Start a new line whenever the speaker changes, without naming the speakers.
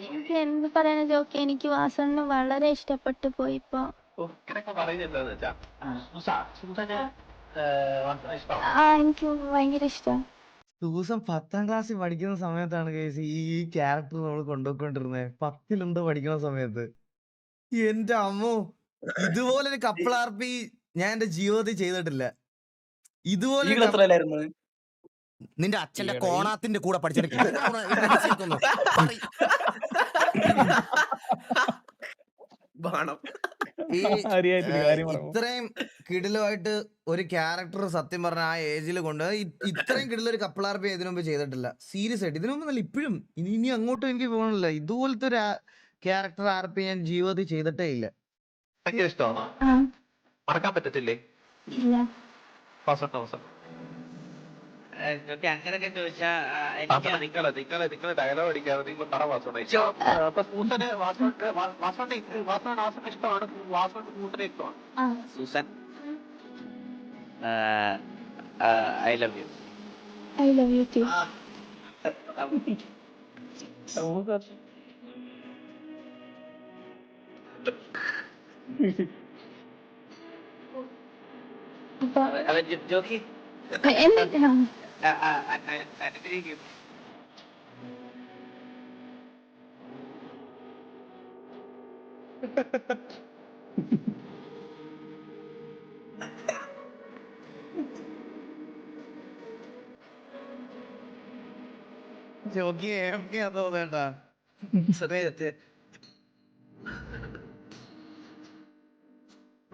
എനിക്ക് എന്ത് പറയാനാ ജോക്കി, എനിക്ക് വാസണ്ണന് വളരെ ഇഷ്ടപ്പെട്ടു പോയി ഇപ്പൊ. എനിക്ക് ഭയങ്കര ഇഷ്ടം.
സൂസൻ 10ാം ക്ലാസ്സിൽ പഠിക്കുന്ന സമയത്താണ് കേസ് ഈ ക്യാരക്ടർ നമ്മൾ കൊണ്ടുപോയിക്കൊണ്ടിരുന്നത്. 10ലെന്തോ പഠിക്കുന്ന സമയത്ത്. എന്റെ അമ്മോ, ഇതുപോലൊരു കപ്പിൾ ആർപി ഞാൻ എന്റെ ജീവിതത്തിൽ ചെയ്തിട്ടില്ല. ഇതുപോലെ നിന്റെ അച്ഛന്റെ കോണാത്തിന്റെ കൂടെ പഠിച്ചെടുക്കും. ഈ ഇത്രയും കിടിലുമായിട്ട് ഒരു ക്യാരക്ടർ സത്യം പറഞ്ഞ ആ ഏജിൽ കൊണ്ട് ഇത്രയും കിടിലൊരു കപ്പിൾ ആർപി ഇതിനു മുമ്പ് ചെയ്തിട്ടില്ല. സീരിയസ് ആയിട്ട് ഇതിനു മുമ്പ് നല്ല ഇപ്പോഴും ഇനി അങ്ങോട്ടും എനിക്ക് പോകണില്ല. ഇതുപോലത്തെ ഒരു ക്യാരക്ടർ ആർപി ഞാൻ ജീവിതത്തിൽ ചെയ്തിട്ടേ ഇല്ല.
മറക്കാൻ പറ്റത്തില്ലേ?
അങ്ങനൊക്കെ ചോദിച്ചാ
നിങ്ങള് ഡയലോഗ് അടിക്കാതെ നിങ്ങൾ പറ വാസോട്ടെ. അപ്പൊ സൂസന് വാസോട്ടെ ഇഷ്ടമാണ്, വാസോട്ട് സൂസനെ ഇഷ്ടമാണ്.
Susan I love you.
I love you too.
ജോക്കി
എന്തിനാ
അനുഗ്രഹിക്കും.
തോന്നേട്ടാ.